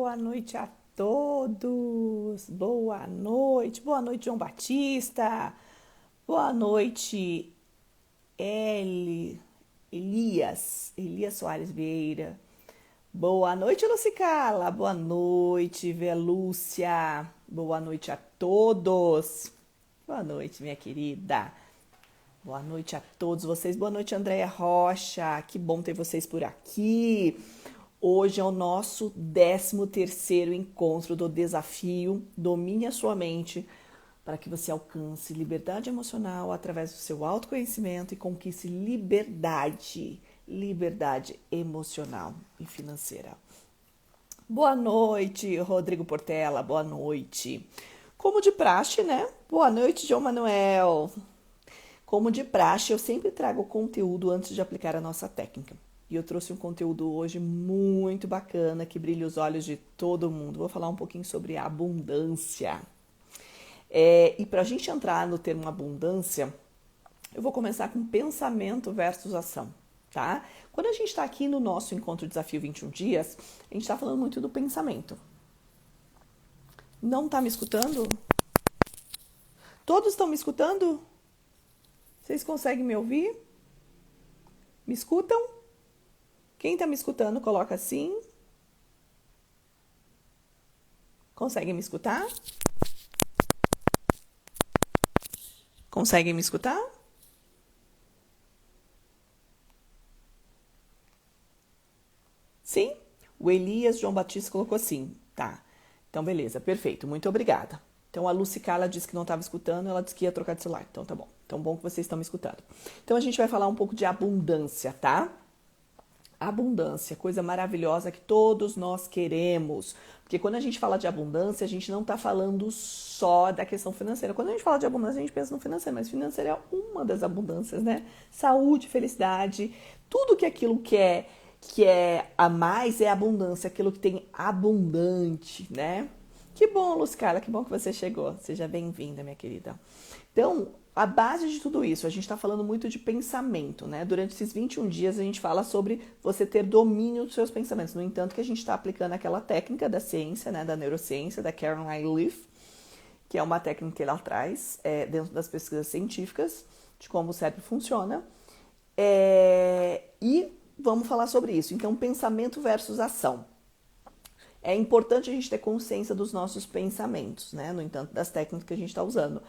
Boa noite a todos. Boa noite, João Batista. Boa noite, Elias Soares Vieira. Boa noite, Lucicala. Boa noite, Velúcia. Boa noite a todos. Boa noite, minha querida. Boa noite a todos vocês. Boa noite, Andréia Rocha. Que bom ter vocês por aqui. Hoje é o nosso 13º encontro do desafio Domine a Sua Mente para que você alcance liberdade emocional através do seu autoconhecimento e conquiste liberdade emocional e financeira. Boa noite, Rodrigo Portela, boa noite. Como de praxe, né? Boa noite, João Manuel. Como de praxe, eu sempre trago conteúdo antes de aplicar a nossa técnica. E eu trouxe um conteúdo hoje muito bacana que brilha os olhos de todo mundo. Vou falar um pouquinho sobre abundância. E para a gente entrar no termo abundância, eu vou começar com pensamento versus ação, tá? Quando a gente está aqui no nosso encontro Desafio 21 Dias, a gente está falando muito do pensamento. Não está me escutando? Todos estão me escutando? Vocês conseguem me ouvir? Me escutam? Quem está me escutando, coloca assim. Conseguem me escutar? Conseguem me escutar? Sim? O Elias João Batista colocou sim. Tá. Então, beleza. Perfeito. Muito obrigada. Então, a Lucicala disse que não estava escutando, ela disse que ia trocar de celular. Então, tá bom. Então, bom que vocês estão me escutando. Então, a gente vai falar um pouco de abundância, tá? Abundância, coisa maravilhosa que todos nós queremos. Porque quando a gente fala de abundância, a gente não está falando só da questão financeira. Quando a gente fala de abundância, a gente pensa no financeiro, mas financeiro é uma das abundâncias, né? Saúde, felicidade, tudo que aquilo que é a mais é abundância, aquilo que tem abundante, né? Que bom, Lucicala, que bom que você chegou. Seja bem-vinda, minha querida. Então, a base de tudo isso, a gente está falando muito de pensamento, né? Durante esses 21 dias a gente fala sobre você ter domínio dos seus pensamentos. No entanto, que a gente está aplicando aquela técnica da ciência, né? Da neurociência, da Caroline Leaf, que é uma técnica que ela traz dentro das pesquisas científicas de como o cérebro funciona. E vamos falar sobre isso. Então, pensamento versus ação. É importante a gente ter consciência dos nossos pensamentos, né? No entanto, das técnicas que a gente está usando.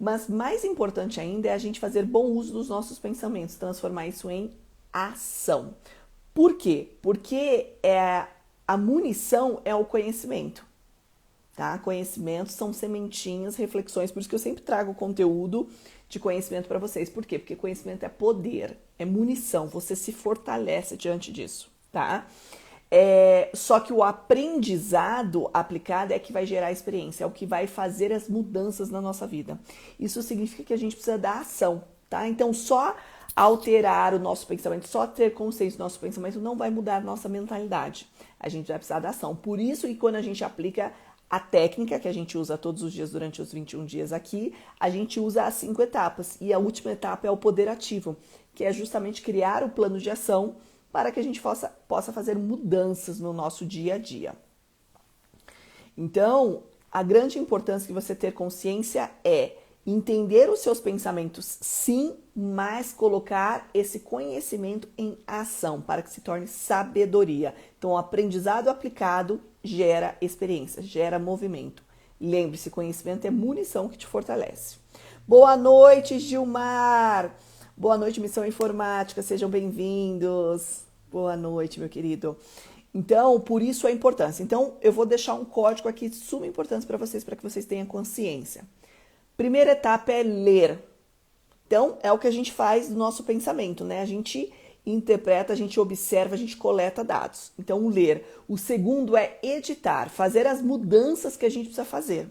Mas mais importante ainda é a gente fazer bom uso dos nossos pensamentos, transformar isso em ação. Por quê? Porque a munição é o conhecimento. Tá? Conhecimentos são sementinhas, reflexões, por isso que eu sempre trago conteúdo de conhecimento para vocês. Por quê? Porque conhecimento é poder, é munição, você se fortalece diante disso, tá? Só que o aprendizado aplicado é que vai gerar experiência, é o que vai fazer as mudanças na nossa vida. Isso significa que a gente precisa da ação, tá? Então, só alterar o nosso pensamento, só ter consciência do nosso pensamento não vai mudar a nossa mentalidade. A gente vai precisar da ação. Por isso que quando a gente aplica a técnica que a gente usa todos os dias durante os 21 dias aqui, a gente usa as 5 etapas. E a última etapa é o poder ativo, que é justamente criar o plano de ação para que a gente possa fazer mudanças no nosso dia a dia. Então, a grande importância que você ter consciência é entender os seus pensamentos, sim, mas colocar esse conhecimento em ação para que se torne sabedoria. Então, o aprendizado aplicado gera experiência, gera movimento. Lembre-se, conhecimento é munição que te fortalece. Boa noite, Gilmar! Boa noite, Missão Informática, sejam bem-vindos. Boa noite, meu querido. Então, por isso a importância. Então, eu vou deixar um código aqui de suma importância para que vocês tenham consciência. Primeira etapa é ler. Então, é o que a gente faz do nosso pensamento, né? A gente interpreta, a gente observa, a gente coleta dados. Então, ler. O segundo é editar, fazer as mudanças que a gente precisa fazer.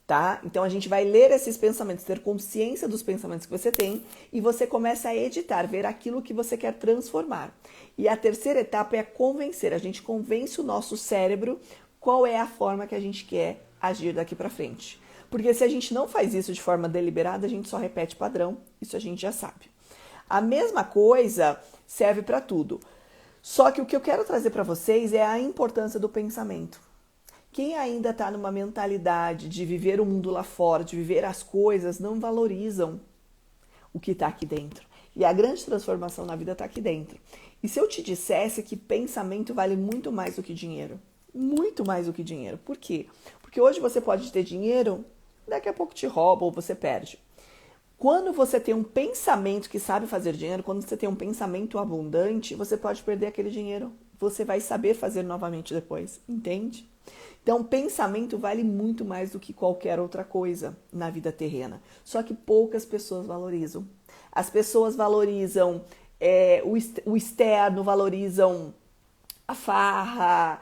Tá? Então a gente vai ler esses pensamentos, ter consciência dos pensamentos que você tem e você começa a editar, ver aquilo que você quer transformar. E a terceira etapa é convencer. A gente convence o nosso cérebro qual é a forma que a gente quer agir daqui para frente. Porque se a gente não faz isso de forma deliberada, a gente só repete padrão. Isso a gente já sabe. A mesma coisa serve para tudo. Só que o que eu quero trazer para vocês é a importância do pensamento. Quem ainda está numa mentalidade de viver o mundo lá fora, de viver as coisas, não valorizam o que está aqui dentro. E a grande transformação na vida está aqui dentro. E se eu te dissesse que pensamento vale muito mais do que dinheiro? Muito mais do que dinheiro. Por quê? Porque hoje você pode ter dinheiro, daqui a pouco te rouba ou você perde. Quando você tem um pensamento que sabe fazer dinheiro, quando você tem um pensamento abundante, você pode perder aquele dinheiro. Você vai saber fazer novamente depois, entende? Então, pensamento vale muito mais do que qualquer outra coisa na vida terrena. Só que poucas pessoas valorizam. As pessoas valorizam o externo, valorizam a farra,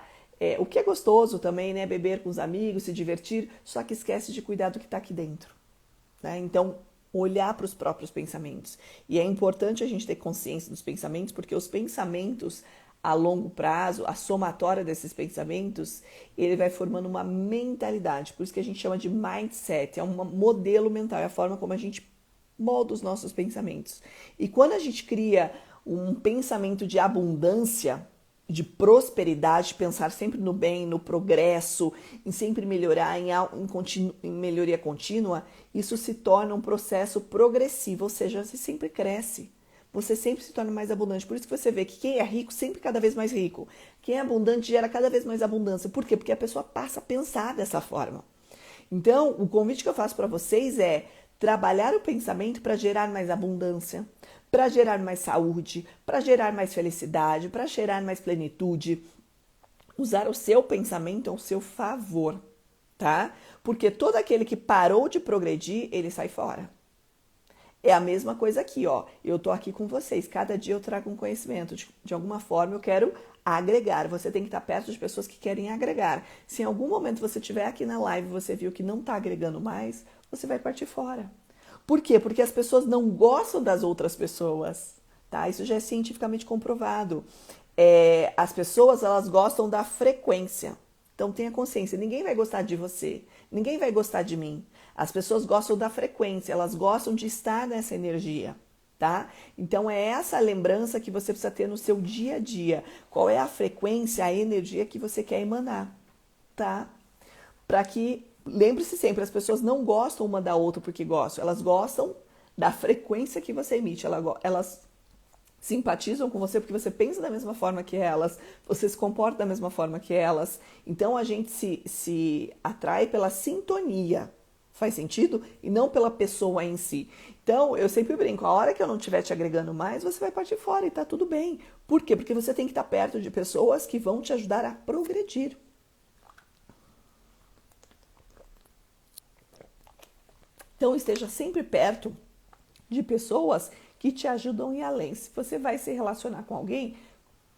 o que é gostoso também, né? Beber com os amigos, se divertir, só que esquece de cuidar do que está aqui dentro, né? Então, olhar para os próprios pensamentos. E é importante a gente ter consciência dos pensamentos, porque os pensamentos a longo prazo, a somatória desses pensamentos, ele vai formando uma mentalidade. Por isso que a gente chama de mindset, é um modelo mental, é a forma como a gente molda os nossos pensamentos. E quando a gente cria um pensamento de abundância, de prosperidade, pensar sempre no bem, no progresso, em sempre melhorar, em melhoria contínua, isso se torna um processo progressivo, ou seja, você sempre cresce. Você sempre se torna mais abundante. Por isso que você vê que quem é rico sempre cada vez mais rico. Quem é abundante gera cada vez mais abundância. Por quê? Porque a pessoa passa a pensar dessa forma. Então, o convite que eu faço para vocês é trabalhar o pensamento para gerar mais abundância, para gerar mais saúde, para gerar mais felicidade, para gerar mais plenitude. Usar o seu pensamento ao seu favor, tá? Porque todo aquele que parou de progredir, ele sai fora. É a mesma coisa aqui, ó. Eu tô aqui com vocês. Cada dia eu trago um conhecimento. De alguma forma eu quero agregar. Você tem que estar perto de pessoas que querem agregar. Se em algum momento você estiver aqui na live e você viu que não está agregando mais, você vai partir fora. Por quê? Porque as pessoas não gostam das outras pessoas, tá? Isso já é cientificamente comprovado. As pessoas, elas gostam da frequência. Então tenha consciência, ninguém vai gostar de você, ninguém vai gostar de mim. As pessoas gostam da frequência, elas gostam de estar nessa energia, tá? Então é essa lembrança que você precisa ter no seu dia a dia. Qual é a frequência, a energia que você quer emanar, tá? Para que, lembre-se sempre, as pessoas não gostam uma da outra porque gostam, elas gostam da frequência que você emite, elas simpatizam com você porque você pensa da mesma forma que elas, você se comporta da mesma forma que elas. Então a gente se atrai pela sintonia. Faz sentido? E não pela pessoa em si. Então, eu sempre brinco, a hora que eu não estiver te agregando mais, você vai partir fora e tá tudo bem. Por quê? Porque você tem que estar perto de pessoas que vão te ajudar a progredir. Então, esteja sempre perto de pessoas que te ajudam a ir além. Se você vai se relacionar com alguém,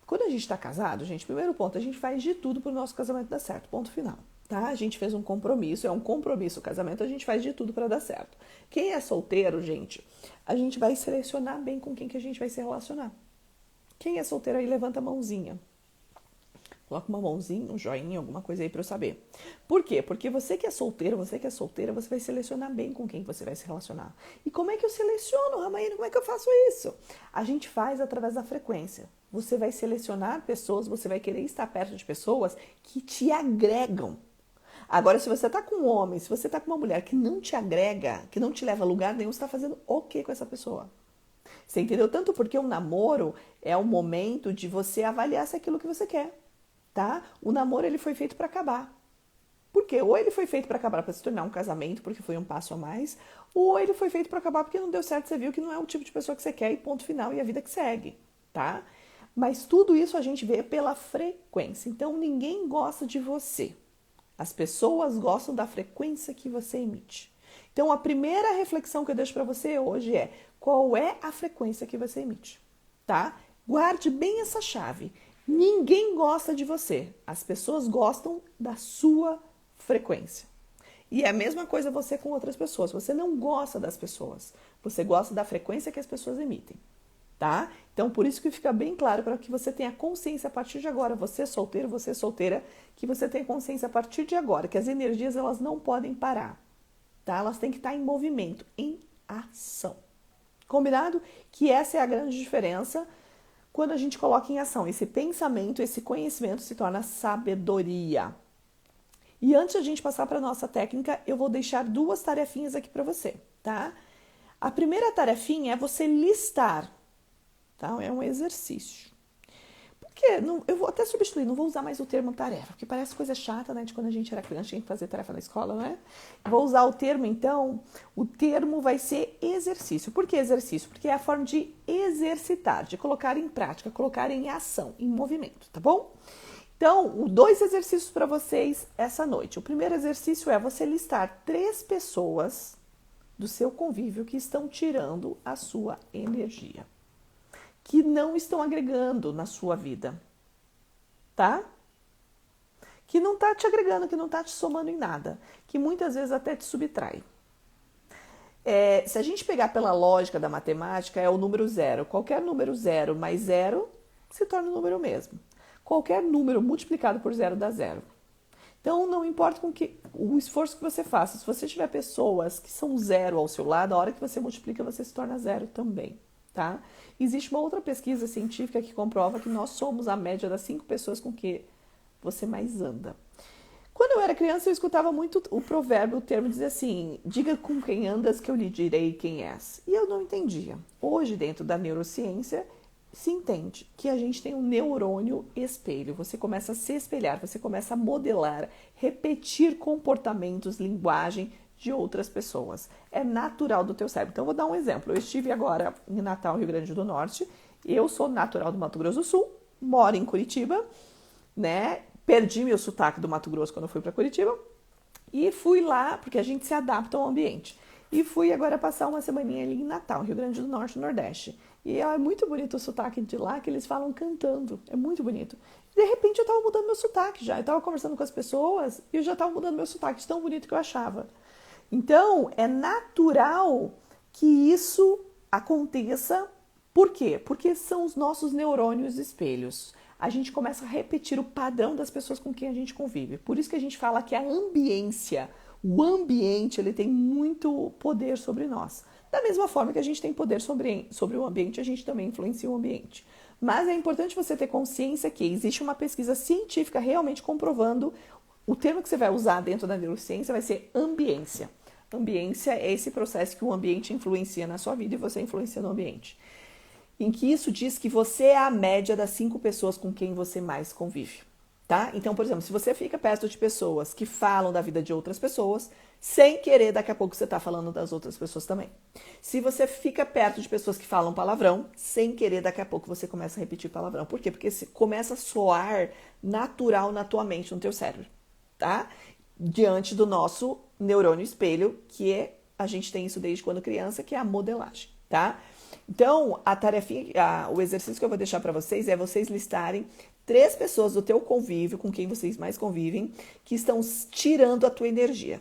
quando a gente está casado, gente, primeiro ponto, a gente faz de tudo para o nosso casamento dar certo, ponto final. Tá? A gente fez um compromisso, é um compromisso o casamento, a gente faz de tudo para dar certo. Quem é solteiro, gente, a gente vai selecionar bem com quem que a gente vai se relacionar. Quem é solteiro aí, levanta a mãozinha. Coloca uma mãozinha, um joinha, alguma coisa aí para eu saber. Por quê? Porque você que é solteiro, você que é solteira, você vai selecionar bem com quem você vai se relacionar. E como é que eu seleciono, Ramaína? Como é que eu faço isso? A gente faz através da frequência. Você vai selecionar pessoas, você vai querer estar perto de pessoas que te agregam. Agora, se você está com um homem, se você está com uma mulher que não te agrega, que não te leva a lugar nenhum, você está fazendo o quê com essa pessoa? Você entendeu? Tanto porque um namoro é um momento de você avaliar se é aquilo que você quer, tá? O namoro, ele foi feito para acabar. Por quê? Ou ele foi feito para acabar para se tornar um casamento, porque foi um passo a mais, ou ele foi feito para acabar porque não deu certo, você viu que não é o tipo de pessoa que você quer e ponto final, e a vida que segue, tá? Mas tudo isso a gente vê pela frequência. Então, ninguém gosta de você. As pessoas gostam da frequência que você emite. Então, a primeira reflexão que eu deixo para você hoje é: qual é a frequência que você emite? Tá? Guarde bem essa chave. Ninguém gosta de você. As pessoas gostam da sua frequência. E é a mesma coisa você com outras pessoas. Você não gosta das pessoas. Você gosta da frequência que as pessoas emitem. Tá? Então, por isso que fica bem claro, para que você tenha consciência a partir de agora, você solteiro, você solteira, que você tenha consciência a partir de agora, que as energias, elas não podem parar, tá? Elas têm que estar em movimento, em ação. Combinado? Que essa é a grande diferença quando a gente coloca em ação. Esse pensamento, esse conhecimento se torna sabedoria. E antes de a gente passar para a nossa técnica, eu vou deixar 2 tarefinhas aqui para você, tá? A primeira tarefinha é você listar, tá? É um exercício. Porque eu vou até substituir, não vou usar mais o termo tarefa, porque parece coisa chata, né? De quando a gente era criança, tinha que fazer tarefa na escola, né? Vou usar o termo, então, o termo vai ser exercício. Por que exercício? Porque é a forma de exercitar, de colocar em prática, colocar em ação, em movimento, tá bom? Então, 2 exercícios para vocês essa noite. O primeiro exercício é você listar 3 pessoas do seu convívio que estão tirando a sua energia, que não estão agregando na sua vida, tá? Que não tá te agregando, que não tá te somando em nada, que muitas vezes até te subtrai. Se a gente pegar pela lógica da matemática, é o número 0. Qualquer número 0 mais 0 se torna o número mesmo. Qualquer número multiplicado por 0 dá 0. Então, não importa com o esforço que você faça, se você tiver pessoas que são 0 ao seu lado, a hora que você multiplica, você se torna 0 também, tá? Existe uma outra pesquisa científica que comprova que nós somos a média das 5 pessoas com que você mais anda. Quando eu era criança, eu escutava muito o provérbio, o termo dizia assim, diga com quem andas que eu lhe direi quem és. E eu não entendia. Hoje, dentro da neurociência, se entende que a gente tem um neurônio espelho. Você começa a se espelhar, você começa a modelar, repetir comportamentos, linguagem de outras pessoas. É natural do teu cérebro. Então, eu vou dar um exemplo. Eu estive agora em Natal, Rio Grande do Norte. Eu sou natural do Mato Grosso do Sul, moro em Curitiba, né? Perdi meu sotaque do Mato Grosso quando eu fui para Curitiba e fui lá, porque a gente se adapta ao ambiente. E fui agora passar uma semaninha ali em Natal, Rio Grande do Norte, Nordeste. E é muito bonito o sotaque de lá, que eles falam cantando. É muito bonito. De repente eu estava mudando meu sotaque já. Eu estava conversando com as pessoas e eu já estava mudando meu sotaque, de tão bonito que eu achava. Então, é natural que isso aconteça. Por quê? Porque são os nossos neurônios espelhos. A gente começa a repetir o padrão das pessoas com quem a gente convive. Por isso que a gente fala que a ambiência, o ambiente, ele tem muito poder sobre nós. Da mesma forma que a gente tem poder sobre o ambiente, a gente também influencia o ambiente. Mas é importante você ter consciência que existe uma pesquisa científica realmente comprovando o termo que você vai usar dentro da neurociência vai ser ambiência. Ambiência é esse processo que o ambiente influencia na sua vida e você influencia no ambiente. Em que isso diz que você é a média das 5 pessoas com quem você mais convive, tá? Então, por exemplo, se você fica perto de pessoas que falam da vida de outras pessoas, sem querer, daqui a pouco você tá falando das outras pessoas também. Se você fica perto de pessoas que falam palavrão, sem querer, daqui a pouco você começa a repetir palavrão. Por quê? Porque começa a soar natural na tua mente, no teu cérebro, tá? Diante do nosso neurônio espelho, que a gente tem isso desde quando criança, que é a modelagem, tá? Então, o exercício que eu vou deixar para vocês é vocês listarem 3 pessoas do teu convívio, com quem vocês mais convivem, que estão tirando a tua energia.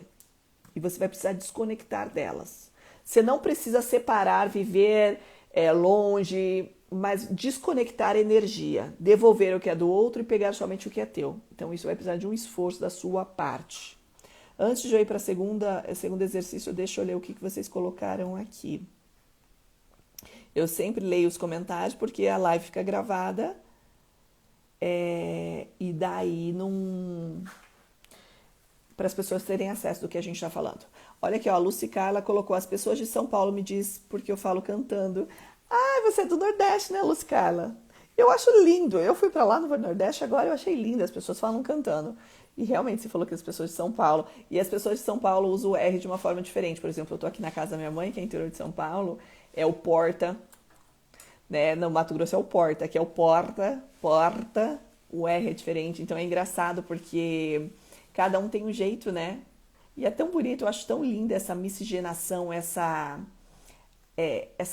E você vai precisar desconectar delas. Você não precisa separar, viver longe, mas desconectar energia, devolver o que é do outro e pegar somente o que é teu. Então, isso vai precisar de um esforço da sua parte. Antes de eu ir para o segundo exercício, deixa eu ler o que vocês colocaram aqui. Eu sempre leio os comentários porque a live fica gravada e daí não... para as pessoas terem acesso do que a gente está falando. Olha aqui, ó, a Lucy Carla colocou, as pessoas de São Paulo me diz porque eu falo cantando. Ah, você é do Nordeste, né, Lucy Carla? Eu acho lindo, eu fui para lá no Nordeste agora, eu achei lindo, as pessoas falam cantando. E realmente você falou que as pessoas de São Paulo, e as pessoas de São Paulo usam o R de uma forma diferente. Por exemplo, eu tô aqui na casa da minha mãe, que é interior de São Paulo, é o porta, né? No Mato Grosso é o porta, que é o porta, o R é diferente. Então é engraçado porque cada um tem um jeito, né? E é tão bonito, eu acho tão linda essa miscigenação, essa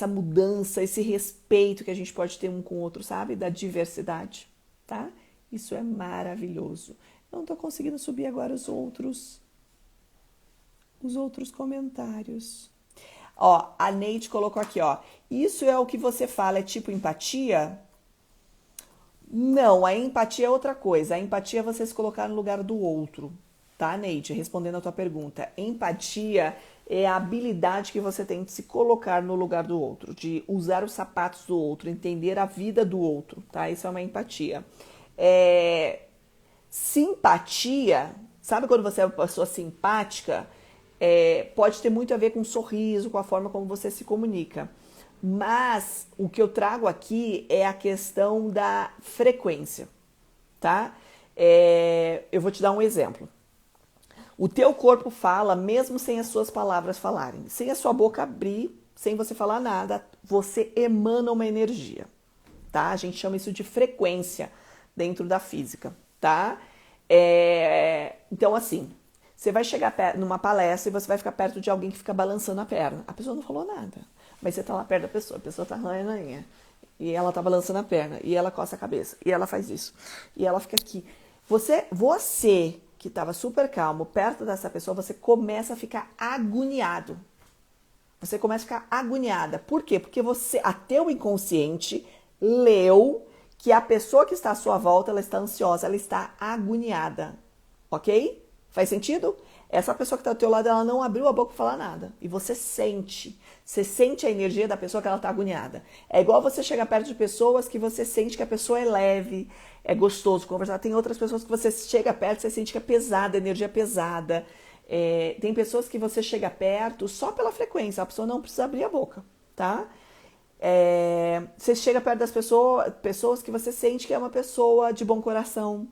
mudança, esse respeito que a gente pode ter um com o outro, sabe? Da diversidade, tá? Isso é maravilhoso. Não tô conseguindo subir agora os outros comentários. Ó, a Neide colocou aqui, ó. Isso é o que você fala, é tipo empatia? Não, a empatia é outra coisa. A empatia é você se colocar no lugar do outro, tá, Neide? Respondendo a tua pergunta. Empatia é a habilidade que você tem de se colocar no lugar do outro, de usar os sapatos do outro, entender a vida do outro, tá? Isso é uma empatia. Simpatia Sabe quando você é uma pessoa simpática? Pode ter muito a ver com o sorriso, com a forma como você se comunica. Mas o que eu trago aqui é a questão da frequência, tá? Eu vou te dar um exemplo. O teu corpo fala mesmo sem as suas palavras falarem. Sem a sua boca abrir, sem você falar nada, você emana uma energia, tá? A gente chama isso de frequência dentro da física, tá? Então, assim, você vai chegar numa palestra e você vai ficar perto de alguém que fica balançando a perna. A pessoa não falou nada, mas você tá lá perto da pessoa, a pessoa tá ranha, e ela tá balançando a perna, e ela coça a cabeça, e ela faz isso, e ela fica aqui. Você que estava super calmo perto dessa pessoa, você começa a ficar agoniado. Você começa a ficar agoniada. Por quê? Porque a teu inconsciente leu que a pessoa que está à sua volta, ela está ansiosa, ela está agoniada. Ok? Faz sentido? Essa pessoa que está ao teu lado, ela não abriu a boca para falar nada. E você sente. Você sente a energia da pessoa que ela está agoniada. É igual você chegar perto de pessoas que você sente que a pessoa é leve, é gostoso conversar. Tem outras pessoas que você chega perto e você sente que é pesada, energia pesada. Tem pessoas que você chega perto só pela frequência. A pessoa não precisa abrir a boca, tá? Você chega perto das pessoas que você sente que é uma pessoa de bom coração.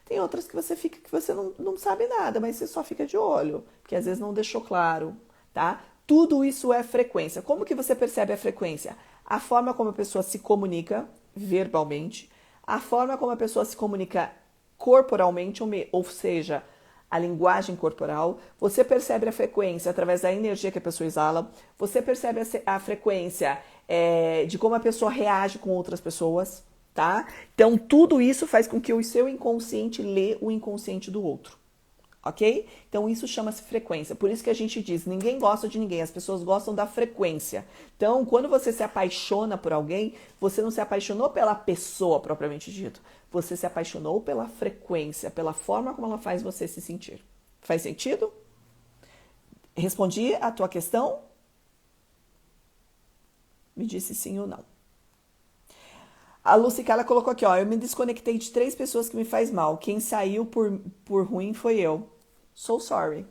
Tem outras que você fica que você não sabe nada, mas você só fica de olho, porque às vezes não deixou claro, tá? Tudo isso é frequência. Como que você percebe a frequência? A forma como a pessoa se comunica verbalmente, a forma como a pessoa se comunica corporalmente, ou seja, a linguagem corporal. Você percebe a frequência através da energia que a pessoa exala. Você percebe a frequência de como a pessoa reage com outras pessoas. Tá? Então, tudo isso faz com que o seu inconsciente lê o inconsciente do outro, ok? Então, isso chama-se frequência. Por isso que a gente diz, ninguém gosta de ninguém, as pessoas gostam da frequência. Então, quando você se apaixona por alguém, você não se apaixonou pela pessoa propriamente dito, você se apaixonou pela frequência, pela forma como ela faz você se sentir. Faz sentido? Respondi a tua questão? Me disse sim ou não. A Lucicala colocou aqui, ó, eu me desconectei de 3 pessoas que me faz mal. Quem saiu por ruim foi eu. So sorry.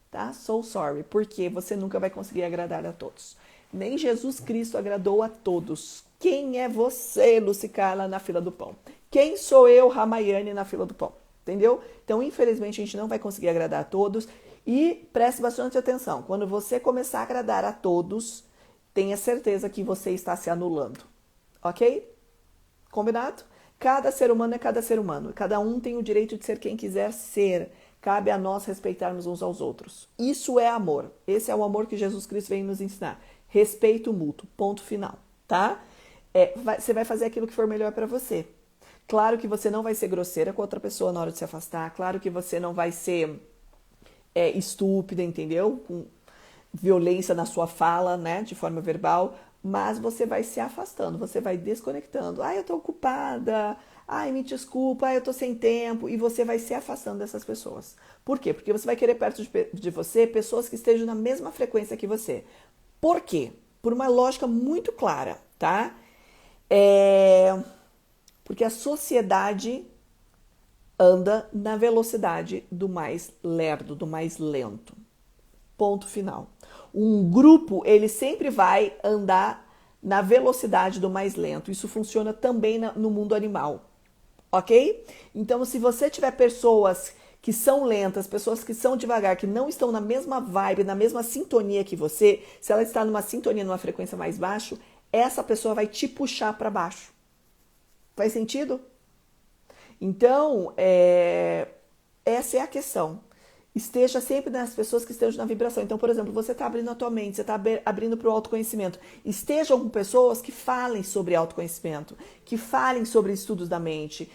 Tá? So sorry. Porque você nunca vai conseguir agradar a todos. Nem Jesus Cristo agradou a todos. Quem é você, Lucicala, na fila do pão? Quem sou eu, Ramayane, na fila do pão? Entendeu? Então, infelizmente, a gente não vai conseguir agradar a todos. E preste bastante atenção. Quando você começar a agradar a todos, tenha certeza que você está se anulando. Ok? Combinado? Cada ser humano é cada ser humano. Cada um tem o direito de ser quem quiser ser. Cabe a nós respeitarmos uns aos outros. Isso é amor. Esse é o amor que Jesus Cristo vem nos ensinar. Respeito mútuo. Ponto final. Tá? Você vai fazer aquilo que for melhor para você. Claro que você não vai ser grosseira com outra pessoa na hora de se afastar. Claro que você não vai ser estúpida, entendeu? Com violência na sua fala, né? De forma verbal. Mas você vai se afastando, você vai desconectando. Eu tô ocupada, me desculpa, eu tô sem tempo. E você vai se afastando dessas pessoas. Por quê? Porque você vai querer perto de você pessoas que estejam na mesma frequência que você. Por quê? Por uma lógica muito clara, tá? Porque a sociedade anda na velocidade do mais lerdo, do mais lento. Ponto final. Um grupo, ele sempre vai andar na velocidade do mais lento. Isso funciona também no mundo animal, ok? Então, se você tiver pessoas que são lentas, pessoas que são devagar, que não estão na mesma vibe, na mesma sintonia que você, se ela está numa sintonia, numa frequência mais baixa, essa pessoa vai te puxar para baixo. Faz sentido? Então, essa é a questão. Esteja sempre nas pessoas que estejam na vibração. Então, por exemplo, você está abrindo a tua mente, você está abrindo para o autoconhecimento. Estejam com pessoas que falem sobre autoconhecimento, que falem sobre estudos da mente.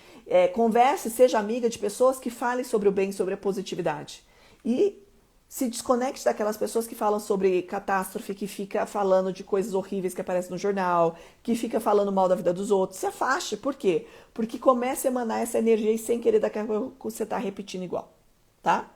Converse, seja amiga de pessoas que falem sobre o bem, sobre a positividade. E se desconecte daquelas pessoas que falam sobre catástrofe, que fica falando de coisas horríveis que aparecem no jornal, que fica falando mal da vida dos outros. Se afaste. Por quê? Porque começa a emanar essa energia e sem querer daqui a pouco você está repetindo igual. Tá?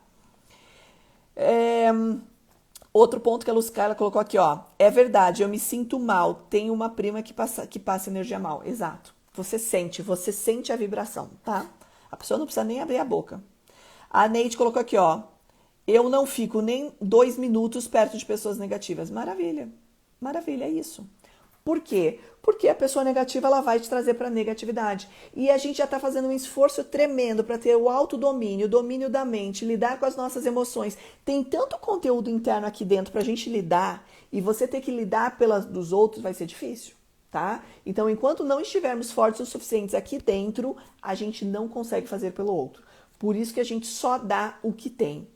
Outro ponto que a Lucicala colocou aqui, ó. É verdade, eu me sinto mal. Tenho uma prima que passa energia mal. Exato. Você sente a vibração, tá? A pessoa não precisa nem abrir a boca. A Neide colocou aqui, ó. Eu não fico nem 2 minutos perto de pessoas negativas. Maravilha. Maravilha, é isso. Por quê? Porque a pessoa negativa ela vai te trazer para a negatividade. E a gente já está fazendo um esforço tremendo para ter o autodomínio, o domínio da mente, lidar com as nossas emoções. Tem tanto conteúdo interno aqui dentro para a gente lidar, e você ter que lidar pelas dos outros vai ser difícil, tá? Então, enquanto não estivermos fortes o suficientes aqui dentro, a gente não consegue fazer pelo outro. Por isso que a gente só dá o que tem,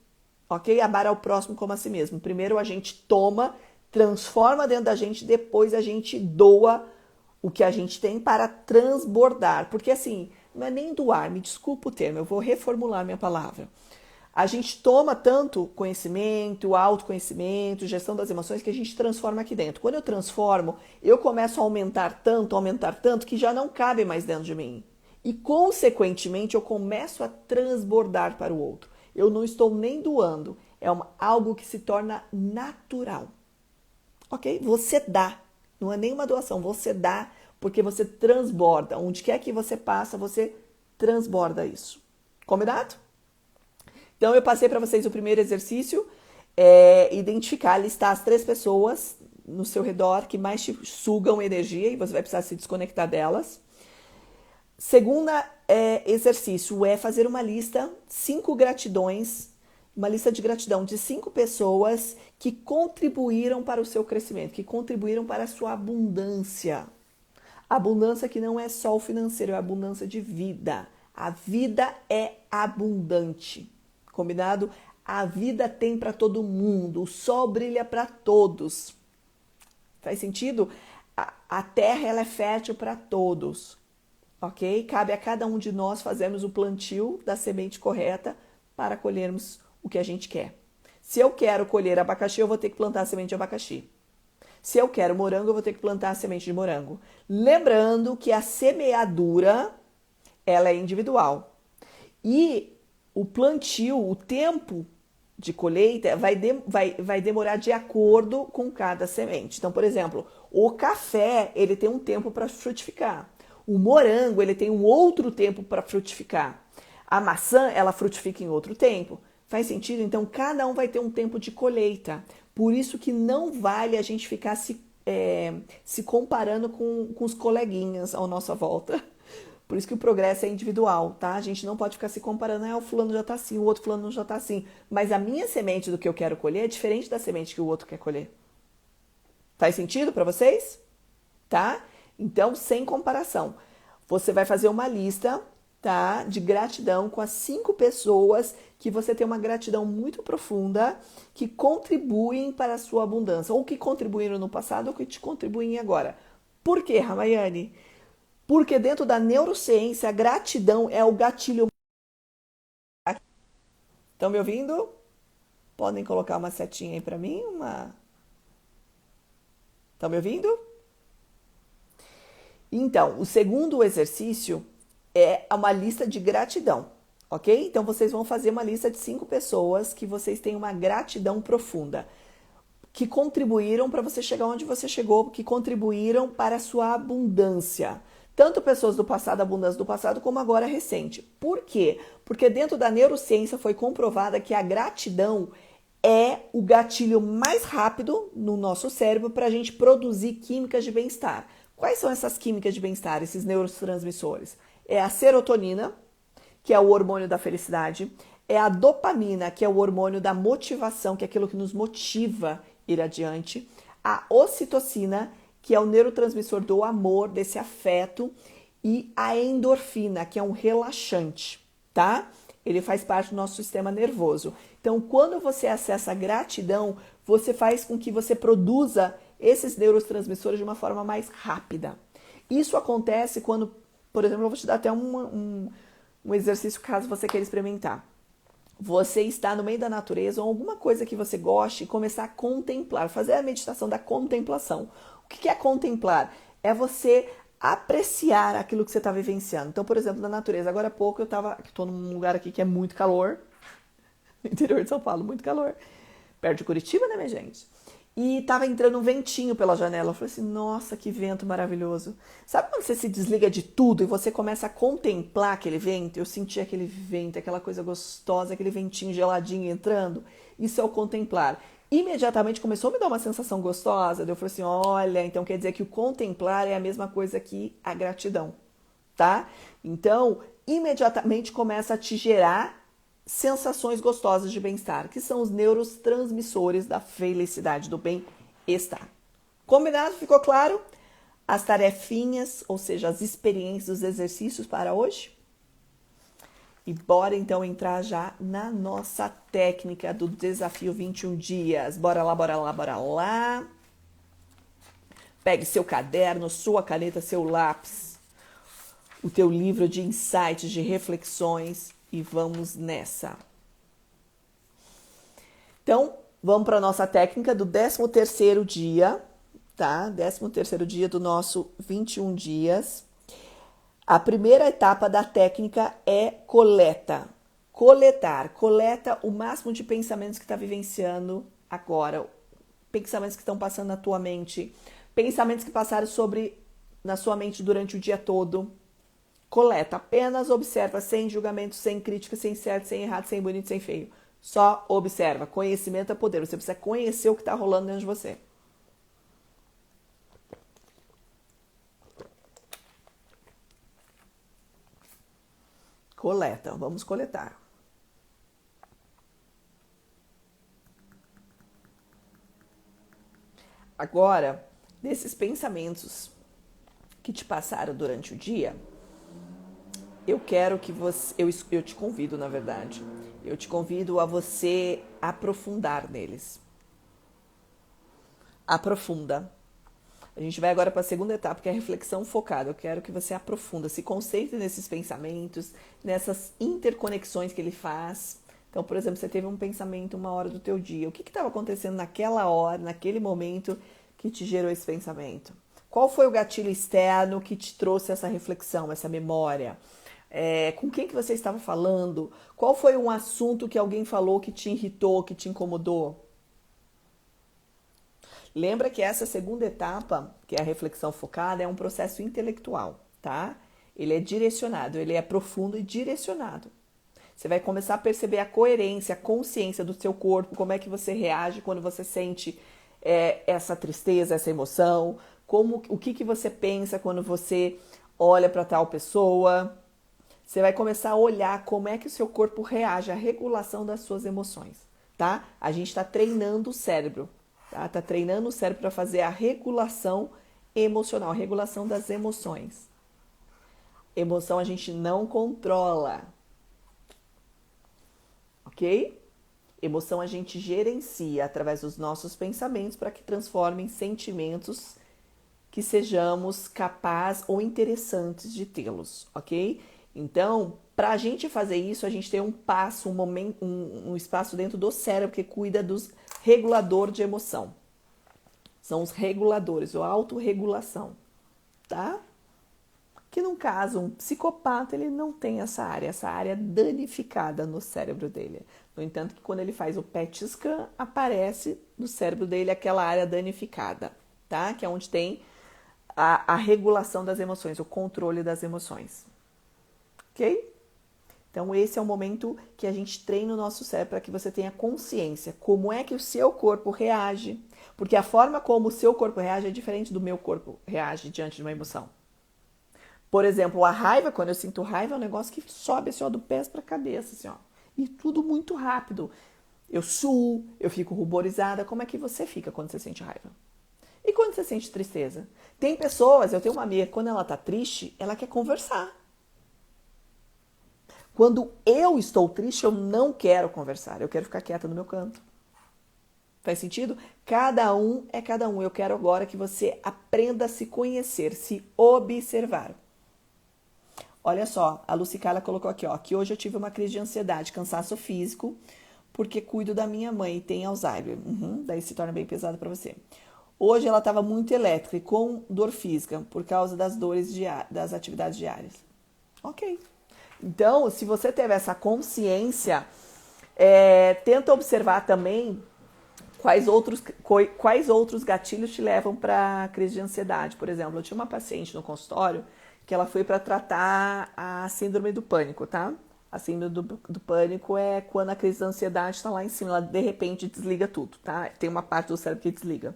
ok? Amar ao próximo como a si mesmo. Primeiro a gente toma, transforma dentro da gente, depois a gente doa o que a gente tem para transbordar. Porque assim, não é nem doar, me desculpa o termo, eu vou reformular minha palavra. A gente toma tanto conhecimento, autoconhecimento, gestão das emoções, que a gente transforma aqui dentro. Quando eu transformo, eu começo a aumentar tanto, que já não cabe mais dentro de mim. E, consequentemente, eu começo a transbordar para o outro. Eu não estou nem doando, é algo que se torna natural. Ok? Você dá, não é nenhuma doação, você dá porque você transborda. Onde quer que você passa, você transborda isso. Combinado? Então, eu passei para vocês o primeiro exercício, identificar, listar as 3 pessoas no seu redor que mais te sugam energia e você vai precisar se desconectar delas. Segunda exercício é fazer uma lista, 5 gratidões, uma lista de gratidão de 5 pessoas que contribuíram para o seu crescimento, que contribuíram para a sua abundância. Abundância que não é só o financeiro, é abundância de vida. A vida é abundante, combinado? A vida tem para todo mundo, o sol brilha para todos. Faz sentido? A terra ela é fértil para todos. Ok? Cabe a cada um de nós fazermos o plantio da semente correta para colhermos o que a gente quer. Se eu quero colher abacaxi, eu vou ter que plantar a semente de abacaxi. Se eu quero morango, eu vou ter que plantar a semente de morango. Lembrando que a semeadura, ela é individual. E o plantio, o tempo de colheita vai demorar de acordo com cada semente. Então, por exemplo, o café, ele tem um tempo para frutificar. O morango, ele tem um outro tempo para frutificar. A maçã, ela frutifica em outro tempo. Faz sentido? Então, cada um vai ter um tempo de colheita. Por isso que não vale a gente ficar se comparando com os coleguinhas à nossa volta. Por isso que o progresso é individual, tá? A gente não pode ficar se comparando, o fulano já tá assim, o outro fulano já tá assim. Mas a minha semente do que eu quero colher é diferente da semente que o outro quer colher. Faz sentido para vocês? Tá? Então, sem comparação. Você vai fazer uma lista, tá? De gratidão com as 5 pessoas que você tem uma gratidão muito profunda, que contribuem para a sua abundância, ou que contribuíram no passado, ou que te contribuem agora. Por quê, Ramayane? Porque dentro da neurociência, a gratidão é o gatilho. Estão me ouvindo? Podem colocar uma setinha aí para mim? Estão me ouvindo? Então, o segundo exercício é uma lista de gratidão, ok? Então, vocês vão fazer uma lista de 5 pessoas que vocês têm uma gratidão profunda, que contribuíram para você chegar onde você chegou, que contribuíram para a sua abundância. Tanto pessoas do passado, abundância do passado, como agora recente. Por quê? Porque dentro da neurociência foi comprovada que a gratidão é o gatilho mais rápido no nosso cérebro para a gente produzir químicas de bem-estar. Quais são essas químicas de bem-estar, esses neurotransmissores? É a serotonina, que é o hormônio da felicidade, é a dopamina, que é o hormônio da motivação, que é aquilo que nos motiva a ir adiante, a ocitocina, que é o neurotransmissor do amor, desse afeto, e a endorfina, que é um relaxante, tá? Ele faz parte do nosso sistema nervoso. Então, quando você acessa a gratidão, você faz com que você produza esses neurotransmissores de uma forma mais rápida. Isso acontece quando, por exemplo, eu vou te dar até um exercício caso você queira experimentar. Você está no meio da natureza ou alguma coisa que você goste e começar a contemplar, fazer a meditação da contemplação. O que é contemplar? É você apreciar aquilo que você está vivenciando. Então, por exemplo, na natureza, agora há pouco eu estou num lugar aqui que é muito calor, no interior de São Paulo, muito calor, perto de Curitiba, né, minha gente? e tava entrando um ventinho pela janela. Eu falei assim, nossa, que vento maravilhoso. Sabe quando você se desliga de tudo e você começa a contemplar aquele vento? Eu senti aquele vento, aquela coisa gostosa, aquele ventinho geladinho entrando. Isso é o contemplar. Imediatamente começou a me dar uma sensação gostosa. Eu falei assim, olha, então quer dizer que o contemplar é a mesma coisa que a gratidão, tá? Então, imediatamente começa a te gerar sensações gostosas de bem-estar, que são os neurotransmissores da felicidade, do bem-estar. Combinado? Ficou claro? As tarefinhas, ou seja, as experiências, os exercícios para hoje? E bora então entrar já na nossa técnica do desafio 21 dias. Bora lá, bora lá, bora lá. Pegue seu caderno, sua caneta, seu lápis, o teu livro de insights, de reflexões e vamos nessa. Então, vamos para a nossa técnica do 13º dia, tá? 13º dia do nosso 21 dias. A primeira etapa da técnica é coleta. Coleta o máximo de pensamentos que está vivenciando agora, pensamentos que estão passando na tua mente, pensamentos que passaram na sua mente durante o dia todo. Coleta, apenas observa, sem julgamento, sem crítica, sem certo, sem errado, sem bonito, sem feio. Só observa. Conhecimento é poder. Você precisa conhecer o que está rolando dentro de você. Coleta, vamos coletar. Agora, desses pensamentos que te passaram durante o dia, eu quero que você, eu te convido, na verdade, eu te convido a você aprofundar neles. Aprofunda. A gente vai agora para a segunda etapa, que é a reflexão focada. Eu quero que você aprofunda, se concentre nesses pensamentos, nessas interconexões que ele faz. Então, por exemplo, você teve um pensamento uma hora do teu dia. O que estava acontecendo naquela hora, naquele momento que te gerou esse pensamento? Qual foi o gatilho externo que te trouxe essa reflexão, essa memória? Com quem que você estava falando? Qual foi um assunto que alguém falou que te irritou, que te incomodou? Lembra que essa segunda etapa, que é a reflexão focada, é um processo intelectual, tá? Ele é direcionado, ele é profundo e direcionado. Você vai começar a perceber a coerência, a consciência do seu corpo, como é que você reage quando você sente essa tristeza, essa emoção, o que você pensa quando você olha para tal pessoa. Você vai começar a olhar como é que o seu corpo reage à regulação das suas emoções, tá? A gente está treinando o cérebro. Tá treinando o cérebro para fazer a regulação emocional, a regulação das emoções. Emoção a gente não controla, ok? Emoção a gente gerencia através dos nossos pensamentos para que transformem em sentimentos que sejamos capazes ou interessantes de tê-los, ok? Então, para a gente fazer isso, a gente tem um passo, um espaço dentro do cérebro que cuida dos regulador de emoção. São os reguladores, ou autorregulação, tá? Que no caso, um psicopata, ele não tem essa área danificada no cérebro dele. No entanto, que quando ele faz o PET scan, aparece no cérebro dele aquela área danificada, tá? Que é onde tem a regulação das emoções, o controle das emoções. Ok? Então, esse é o momento que a gente treina o nosso cérebro para que você tenha consciência. Como é que o seu corpo reage? Porque a forma como o seu corpo reage é diferente do meu corpo reage diante de uma emoção. Por exemplo, a raiva, quando eu sinto raiva, é um negócio que sobe assim, ó, do pés para a cabeça. Assim, ó, e tudo muito rápido. Eu suo, eu fico ruborizada. Como é que você fica quando você sente raiva? E quando você sente tristeza? Tem pessoas, eu tenho uma amiga, quando ela tá triste, ela quer conversar. Quando eu estou triste, eu não quero conversar. Eu quero ficar quieta no meu canto. Faz sentido? Cada um é cada um. Eu quero agora que você aprenda a se conhecer, se observar. Olha só, a Lucicala colocou aqui, ó, que hoje eu tive uma crise de ansiedade, cansaço físico, porque cuido da minha mãe e tem Alzheimer. Daí se torna bem pesado para você. Hoje ela estava muito elétrica e com dor física, por causa das dores das atividades diárias. Ok. Então, se você teve essa consciência, tenta observar também Quais outros gatilhos te levam para crise de ansiedade? Por exemplo, eu tinha uma paciente no consultório que ela foi para tratar a síndrome do pânico, tá? A síndrome do pânico é quando a crise de ansiedade está lá em cima, ela de repente desliga tudo, tá? Tem uma parte do cérebro que desliga.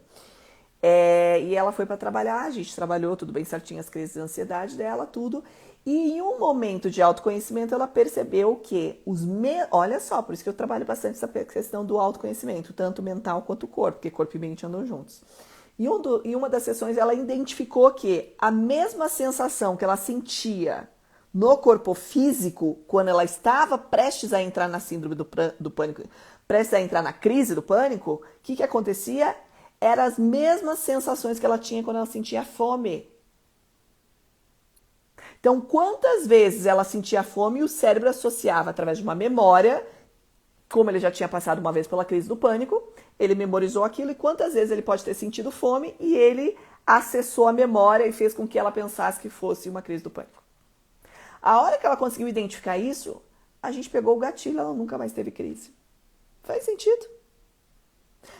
E ela foi para trabalhar, a gente trabalhou tudo bem certinho, as crises de ansiedade dela, tudo. E em um momento de autoconhecimento, ela percebeu que olha só, por isso que eu trabalho bastante essa questão do autoconhecimento, tanto mental quanto o corpo, porque corpo e mente andam juntos. Em uma das sessões, ela identificou que a mesma sensação que ela sentia no corpo físico, quando ela estava prestes a entrar na síndrome do pânico, prestes a entrar na crise do pânico, o que acontecia? Eram as mesmas sensações que ela tinha quando ela sentia fome. Então, quantas vezes ela sentia fome e o cérebro associava através de uma memória, como ele já tinha passado uma vez pela crise do pânico, ele memorizou aquilo e quantas vezes ele pode ter sentido fome e ele acessou a memória e fez com que ela pensasse que fosse uma crise do pânico. A hora que ela conseguiu identificar isso, a gente pegou o gatilho, ela nunca mais teve crise. Faz sentido?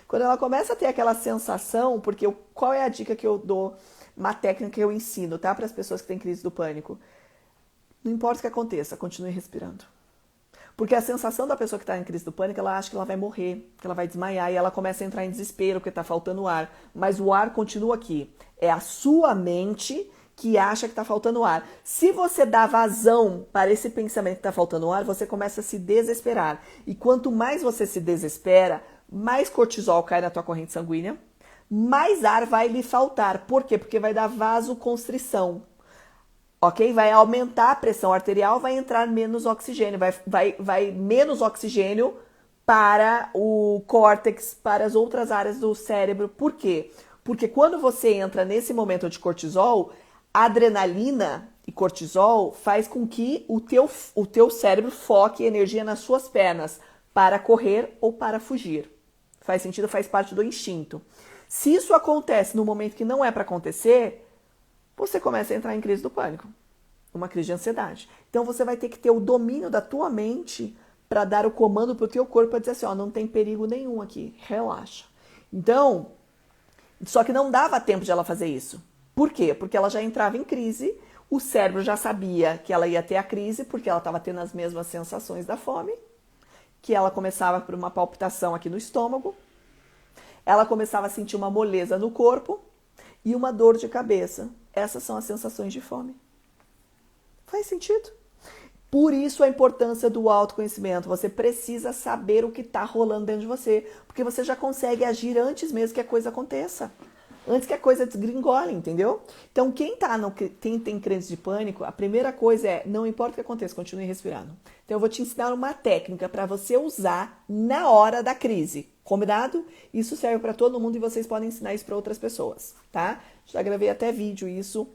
Quando ela começa a ter aquela sensação, porque qual é a dica que eu dou, uma técnica que eu ensino, tá? Para as pessoas que têm crise do pânico. Não importa o que aconteça, continue respirando. Porque a sensação da pessoa que está em crise do pânico, ela acha que ela vai morrer, que ela vai desmaiar, e ela começa a entrar em desespero porque está faltando ar. Mas o ar continua aqui. É a sua mente que acha que está faltando ar. Se você dá vazão para esse pensamento que está faltando ar, você começa a se desesperar. E quanto mais você se desespera, mais cortisol cai na tua corrente sanguínea, mais ar vai lhe faltar. Por quê? Porque vai dar vasoconstrição. Ok? Vai aumentar a pressão arterial, vai entrar menos oxigênio, vai menos oxigênio para o córtex, para as outras áreas do cérebro. Por quê? Porque quando você entra nesse momento de cortisol, adrenalina e cortisol faz com que o teu cérebro foque energia nas suas pernas para correr ou para fugir. Faz sentido? Faz parte do instinto. Se isso acontece no momento que não é para acontecer, você começa a entrar em crise do pânico, uma crise de ansiedade. Então você vai ter que ter o domínio da tua mente para dar o comando para o teu corpo para dizer assim, ó, não tem perigo nenhum aqui, relaxa. Então, só que não dava tempo de ela fazer isso. Por quê? Porque ela já entrava em crise, o cérebro já sabia que ela ia ter a crise, porque ela estava tendo as mesmas sensações da fome, que ela começava por uma palpitação aqui no estômago, ela começava a sentir uma moleza no corpo e uma dor de cabeça. Essas são as sensações de fome. Faz sentido? Por isso a importância do autoconhecimento. Você precisa saber o que está rolando dentro de você, porque você já consegue agir antes mesmo que a coisa aconteça. Antes que a coisa desgringole, entendeu? Então, quem tem crise de pânico, a primeira coisa é, não importa o que aconteça, continue respirando. Então, eu vou te ensinar uma técnica para você usar na hora da crise. Combinado? Isso serve para todo mundo e vocês podem ensinar isso para outras pessoas, tá? Já gravei até vídeo isso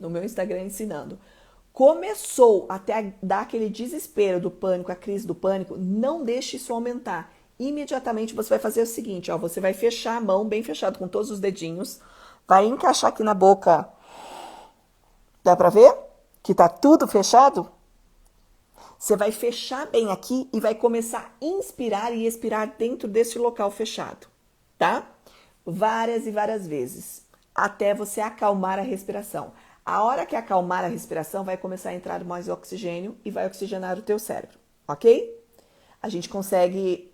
no meu Instagram ensinando. Começou até dar aquele desespero do pânico, a crise do pânico, não deixe isso aumentar. Imediatamente você vai fazer o seguinte, ó, você vai fechar a mão bem fechado com todos os dedinhos, vai encaixar aqui na boca. Dá pra ver? Que tá tudo fechado? Você vai fechar bem aqui e vai começar a inspirar e expirar dentro desse local fechado, tá? Várias e várias vezes, até você acalmar a respiração. A hora que acalmar a respiração, vai começar a entrar mais oxigênio e vai oxigenar o teu cérebro, ok? A gente consegue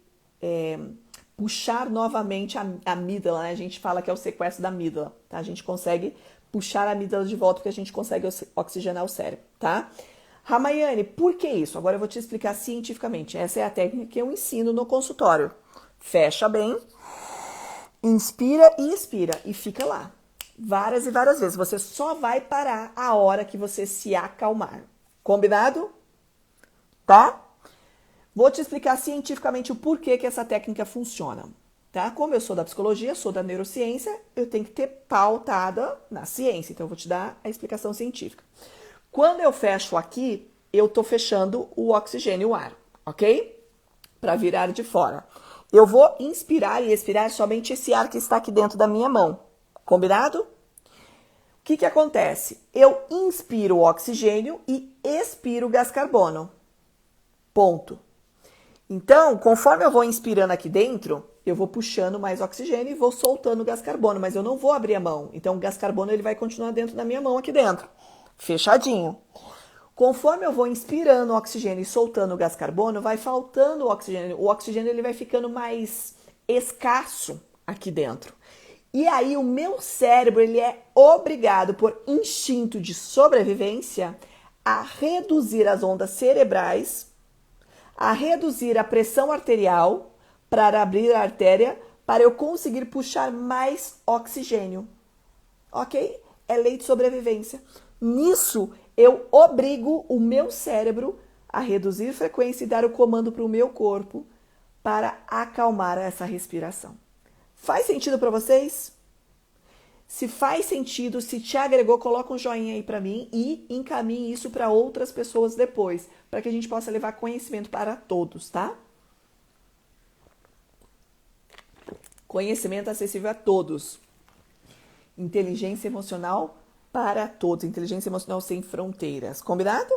puxar novamente a amígdala, né? A gente fala que é o sequestro da amígdala, tá? A gente consegue puxar a amígdala de volta porque a gente consegue oxigenar o cérebro, tá? Ramayane, por que isso? Agora eu vou te explicar cientificamente. Essa é a técnica que eu ensino no consultório. Fecha bem, inspira e expira e fica lá. Várias e várias vezes. Você só vai parar a hora que você se acalmar. Combinado? Tá? Vou te explicar cientificamente o porquê que essa técnica funciona, tá? Como eu sou da psicologia, sou da neurociência, eu tenho que ter pautada na ciência. Então, eu vou te dar a explicação científica. Quando eu fecho aqui, eu tô fechando o oxigênio e o ar, ok? Para virar de fora. Eu vou inspirar e expirar somente esse ar que está aqui dentro da minha mão. Combinado? O que acontece? Eu inspiro o oxigênio e expiro o gás carbono. Ponto. Então, conforme eu vou inspirando aqui dentro, eu vou puxando mais oxigênio e vou soltando o gás carbono, mas eu não vou abrir a mão. Então o gás carbono ele vai continuar dentro da minha mão aqui dentro, fechadinho. Conforme eu vou inspirando o oxigênio e soltando o gás carbono, vai faltando o oxigênio. O oxigênio ele vai ficando mais escasso aqui dentro. E aí o meu cérebro ele é obrigado por instinto de sobrevivência a reduzir as ondas cerebrais, a reduzir a pressão arterial para abrir a artéria para eu conseguir puxar mais oxigênio. Ok? É lei de sobrevivência. Nisso, eu obrigo o meu cérebro a reduzir frequência e dar o comando para o meu corpo para acalmar essa respiração. Faz sentido para vocês? Se faz sentido, se te agregou, coloca um joinha aí para mim e encaminhe isso para outras pessoas depois, para que a gente possa levar conhecimento para todos, tá? Conhecimento acessível a todos. Inteligência emocional para todos. Inteligência emocional sem fronteiras. Combinado?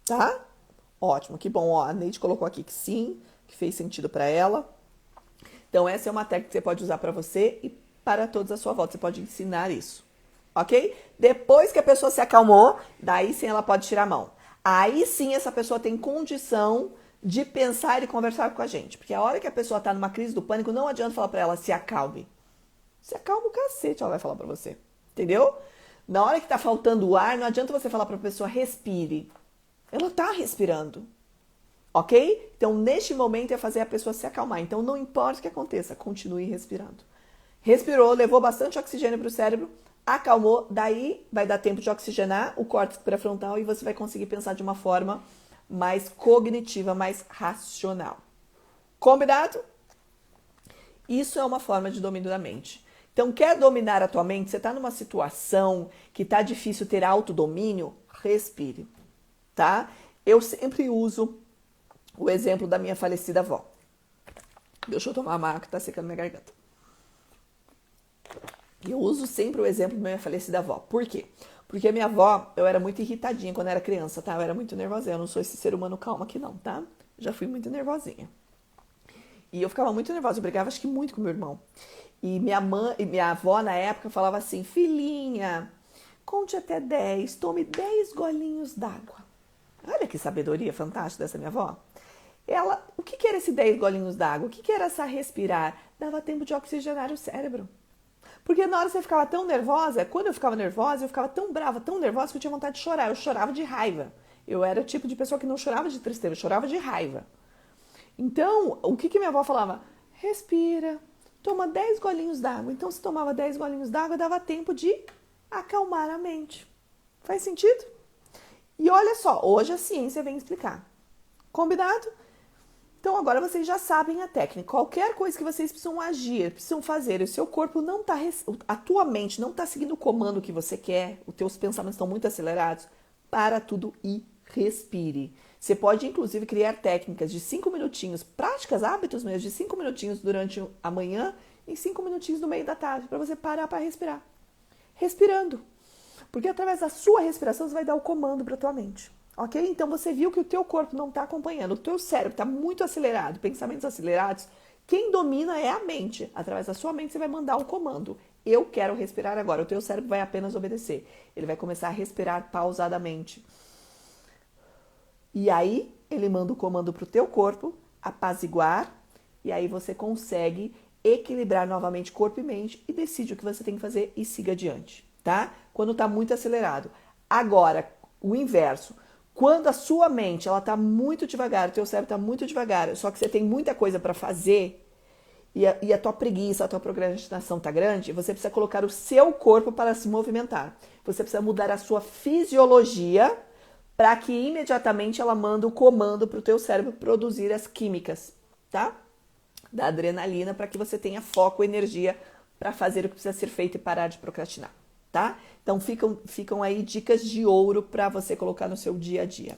Tá? Ótimo, que bom. Ó, a Neide colocou aqui que sim, que fez sentido para ela. Então, essa é uma técnica que você pode usar para você e para todos à sua volta. Você pode ensinar isso. Ok? Depois que a pessoa se acalmou, daí sim ela pode tirar a mão. Aí sim essa pessoa tem condição de pensar e conversar com a gente. Porque a hora que a pessoa está numa crise do pânico, não adianta falar para ela se acalme. Se acalma o cacete, ela vai falar para você. Entendeu? Na hora que tá faltando o ar, não adianta você falar para a pessoa respire. Ela tá respirando. Ok? Então, neste momento é fazer a pessoa se acalmar. Então, não importa o que aconteça, continue respirando. Respirou, levou bastante oxigênio para o cérebro, acalmou, daí vai dar tempo de oxigenar o córtex pré-frontal e você vai conseguir pensar de uma forma mais cognitiva, mais racional. Combinado? Isso é uma forma de domínio da mente. Então, quer dominar a tua mente? Você está numa situação que está difícil ter autodomínio? Respire, tá? Eu sempre uso o exemplo da minha falecida avó. Deixa eu tomar uma água que está secando minha garganta. Eu uso sempre o exemplo da minha falecida avó. Por quê? Porque a minha avó, eu era muito irritadinha quando era criança, tá? Eu era muito nervosinha. Eu não sou esse ser humano calmo aqui não, tá? Já fui muito nervosinha. E eu ficava muito nervosa, eu brigava acho que muito com meu irmão. E minha avó na época falava assim, filhinha, conte até 10, tome 10 golinhos d'água. Olha que sabedoria fantástica dessa minha avó. O que era esse 10 golinhos d'água? O que era essa respirar? Dava tempo de oxigenar o cérebro. Porque na hora que você ficava tão nervosa, quando eu ficava nervosa, eu ficava tão brava, tão nervosa que eu tinha vontade de chorar. Eu chorava de raiva. Eu era o tipo de pessoa que não chorava de tristeza, eu chorava de raiva. Então, o que minha avó falava? Respira, toma 10 golinhos d'água. Então, se tomava 10 golinhos d'água, dava tempo de acalmar a mente. Faz sentido? E olha só, hoje a ciência vem explicar. Combinado? Então, agora vocês já sabem a técnica. Qualquer coisa que vocês precisam agir, precisam fazer, o seu corpo não está, a tua mente não está seguindo o comando que você quer, os teus pensamentos estão muito acelerados, para tudo e respire. Você pode, inclusive, criar técnicas de 5 minutinhos, práticas, hábitos mesmo, de 5 minutinhos durante a manhã e 5 minutinhos no meio da tarde, para você parar para respirar. Respirando. Porque através da sua respiração você vai dar o comando para a tua mente. Ok? Então você viu que o teu corpo não está acompanhando, o teu cérebro está muito acelerado, pensamentos acelerados. Quem domina é a mente. Através da sua mente você vai mandar um comando. Eu quero respirar agora. O teu cérebro vai apenas obedecer. Ele vai começar a respirar pausadamente. E aí ele manda o comando para o teu corpo apaziguar. E aí você consegue equilibrar novamente corpo e mente e decide o que você tem que fazer e siga adiante, tá? Quando está muito acelerado. Agora, o inverso. Quando a sua mente ela está muito devagar, o teu cérebro está muito devagar, só que você tem muita coisa para fazer e a tua preguiça, a tua procrastinação está grande, você precisa colocar o seu corpo para se movimentar. Você precisa mudar a sua fisiologia para que imediatamente ela manda o comando para o teu cérebro produzir as químicas, tá? Da adrenalina para que você tenha foco e energia para fazer o que precisa ser feito e parar de procrastinar. Tá? Então ficam aí dicas de ouro para você colocar no seu dia a dia.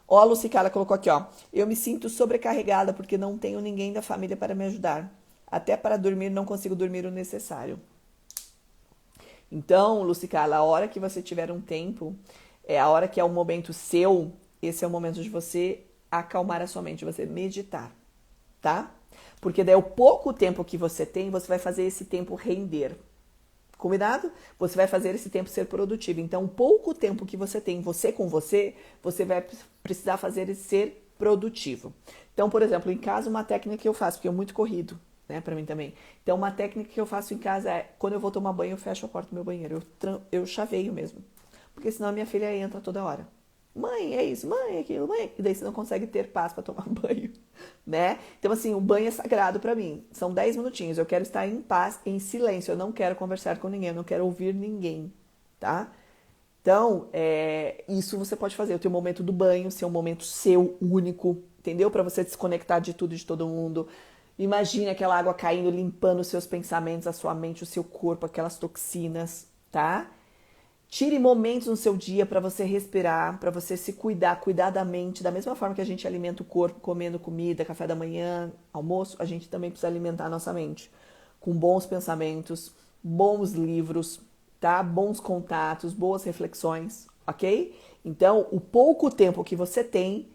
Ó, a Lucicala colocou aqui, ó. Eu me sinto sobrecarregada porque não tenho ninguém da família para me ajudar. Até para dormir não consigo dormir o necessário. Então, Lucicala, a hora que você tiver um tempo, a hora que é um momento seu, esse é o momento de você acalmar a sua mente, de você meditar, tá? Porque daí o pouco tempo que você tem, você vai fazer esse tempo render. Combinado? Você vai fazer esse tempo ser produtivo. Então, o pouco tempo que você tem, você com você, você vai precisar fazer ele ser produtivo. Então, por exemplo, em casa, uma técnica que eu faço, porque é muito corrido, né, pra mim também. Então, uma técnica que eu faço em casa é, quando eu vou tomar banho, eu fecho a porta do meu banheiro. Eu chaveio mesmo. Porque senão a minha filha entra toda hora. Mãe, é isso, mãe, é aquilo, mãe. E daí você não consegue ter paz para tomar banho, né? Então, assim, o banho é sagrado para mim. São 10 minutinhos. Eu quero estar em paz, em silêncio. Eu não quero conversar com ninguém, eu não quero ouvir ninguém, tá? Então, isso você pode fazer. O teu momento do banho ser um momento seu, único, entendeu? Para você desconectar de tudo e de todo mundo. Imagine aquela água caindo, limpando os seus pensamentos, a sua mente, o seu corpo, aquelas toxinas, tá? Tire momentos no seu dia para você respirar, para você se cuidar, cuidar da mente. Da mesma forma que a gente alimenta o corpo comendo comida, café da manhã, almoço, a gente também precisa alimentar a nossa mente com bons pensamentos, bons livros, tá? Bons contatos, boas reflexões, ok? Então, o pouco tempo que você tem,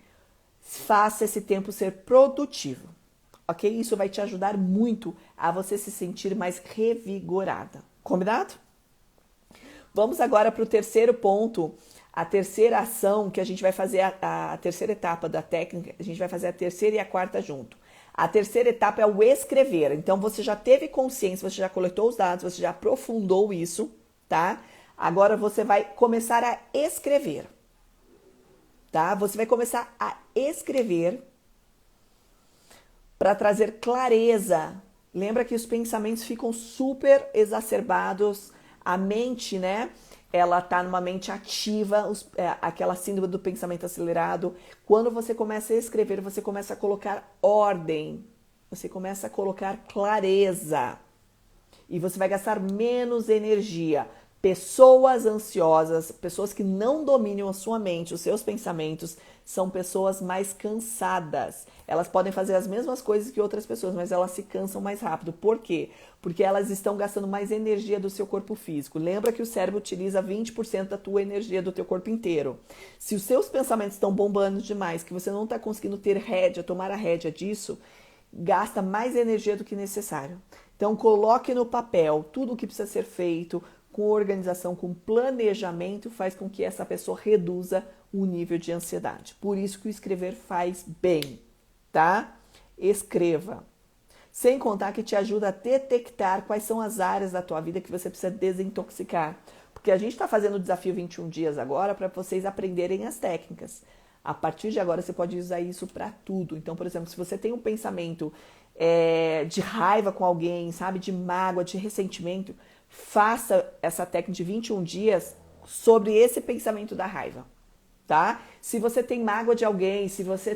faça esse tempo ser produtivo, ok? Isso vai te ajudar muito a você se sentir mais revigorada. Combinado? Vamos agora para o terceiro ponto, a terceira ação que a gente vai fazer, a terceira etapa da técnica, a gente vai fazer a terceira e a quarta junto. A terceira etapa é o escrever. Então, você já teve consciência, você já coletou os dados, você já aprofundou isso, tá? Agora você vai começar a escrever, tá? Você vai começar a escrever para trazer clareza. Lembra que os pensamentos ficam super exacerbados, a mente, né? Ela tá numa mente ativa, aquela síndrome do pensamento acelerado. Quando você começa a escrever, você começa a colocar ordem, você começa a colocar clareza e você vai gastar menos energia. Pessoas ansiosas, pessoas que não dominam a sua mente, os seus pensamentos, são pessoas mais cansadas. Elas podem fazer as mesmas coisas que outras pessoas, mas elas se cansam mais rápido. Por quê? Porque elas estão gastando mais energia do seu corpo físico. Lembra que o cérebro utiliza 20% da tua energia do teu corpo inteiro. Se os seus pensamentos estão bombando demais, que você não está conseguindo ter rédea, tomar a rédea disso, gasta mais energia do que necessário. Então, coloque no papel tudo o que precisa ser feito, com organização, com planejamento, faz com que essa pessoa reduza o nível de ansiedade. Por isso que o escrever faz bem, tá? Escreva. Sem contar que te ajuda a detectar quais são as áreas da tua vida que você precisa desintoxicar. Porque a gente está fazendo o desafio 21 dias agora para vocês aprenderem as técnicas. A partir de agora você pode usar isso para tudo. Então, por exemplo, se você tem um pensamento de raiva com alguém, sabe, de mágoa, de ressentimento, faça essa técnica de 21 dias sobre esse pensamento da raiva, tá? Se você tem mágoa de alguém, se você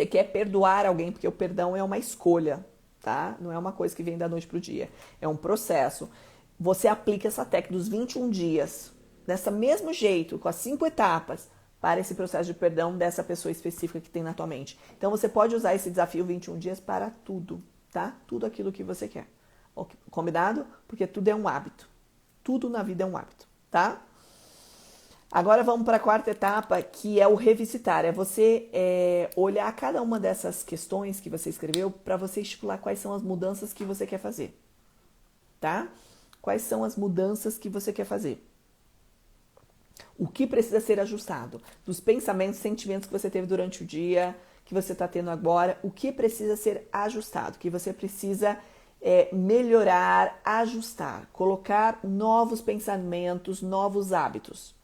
quer perdoar alguém, porque o perdão é uma escolha, tá? Não é uma coisa que vem da noite pro dia, é um processo. Você aplica essa técnica dos 21 dias, dessa mesmo jeito, com as 5 etapas, para esse processo de perdão dessa pessoa específica que tem na tua mente. Então você pode usar esse desafio 21 dias para tudo, tá? Tudo aquilo que você quer. Combinado? Porque tudo é um hábito. Tudo na vida é um hábito, tá? Agora vamos para a quarta etapa, que é o revisitar. É você olhar cada uma dessas questões que você escreveu para você estipular quais são as mudanças que você quer fazer, tá? Quais são as mudanças que você quer fazer? O que precisa ser ajustado? Dos pensamentos, sentimentos que você teve durante o dia, que você está tendo agora, o que precisa ser ajustado? Que você precisa melhorar, ajustar, colocar novos pensamentos, novos hábitos.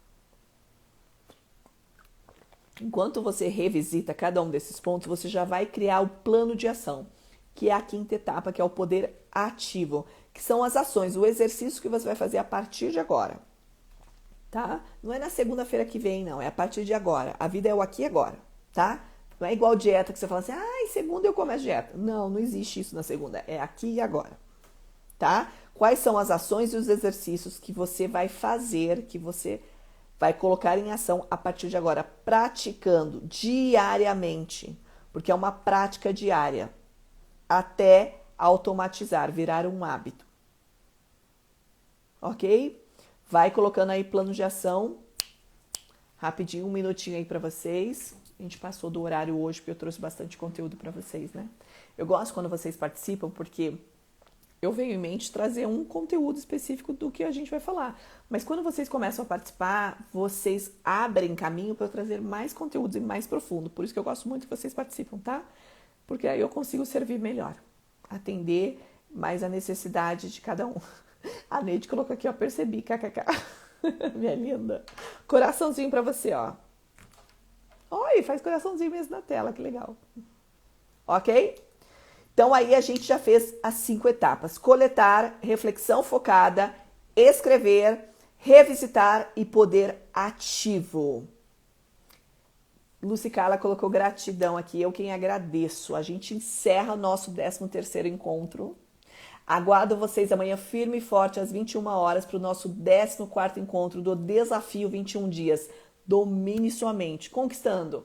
Enquanto você revisita cada um desses pontos, você já vai criar o plano de ação, que é a quinta etapa, que é o poder ativo, que são as ações, o exercício que você vai fazer a partir de agora, tá? Não é na segunda-feira que vem, não, é a partir de agora. A vida é o aqui e agora, tá? Não é igual dieta que você fala assim, segunda eu começo dieta. Não, não existe isso na segunda, é aqui e agora, tá? Quais são as ações e os exercícios que você vai fazer, que você vai colocar em ação a partir de agora, praticando diariamente, porque é uma prática diária, até automatizar, virar um hábito. Ok? Vai colocando aí plano de ação, rapidinho, um minutinho aí para vocês. A gente passou do horário hoje porque eu trouxe bastante conteúdo para vocês, né? Eu gosto quando vocês participam porque eu venho em mente trazer um conteúdo específico do que a gente vai falar. Mas quando vocês começam a participar, vocês abrem caminho para eu trazer mais conteúdos e mais profundo. Por isso que eu gosto muito que vocês participam, tá? Porque aí eu consigo servir melhor, atender mais a necessidade de cada um. A Neide colocou aqui, ó, percebi, kkk. Minha linda. Coraçãozinho para você, ó. Oi, faz coraçãozinho mesmo na tela, que legal. Ok? Então, aí a gente já fez as 5 etapas. Coletar, reflexão focada, escrever, revisitar e poder ativo. Lucy Carla colocou gratidão aqui, eu quem agradeço. A gente encerra o nosso 13º encontro. Aguardo vocês amanhã firme e forte às 21 horas para o nosso 14º encontro do Desafio 21 Dias. Domine sua mente, conquistando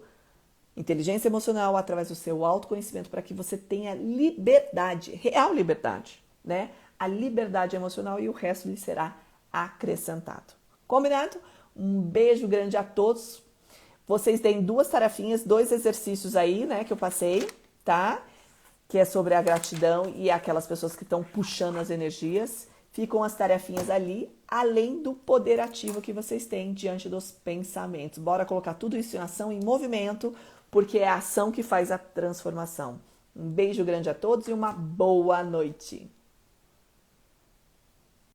inteligência emocional através do seu autoconhecimento para que você tenha liberdade, real liberdade, né? A liberdade emocional e o resto lhe será acrescentado. Combinado? Um beijo grande a todos. Vocês têm 2 tarefinhas, 2 exercícios aí, né, que eu passei, tá? Que é sobre a gratidão e aquelas pessoas que estão puxando as energias. Ficam as tarefinhas ali, além do poder ativo que vocês têm diante dos pensamentos. Bora colocar tudo isso em ação, em movimento, porque é a ação que faz a transformação. Um beijo grande a todos e uma boa noite.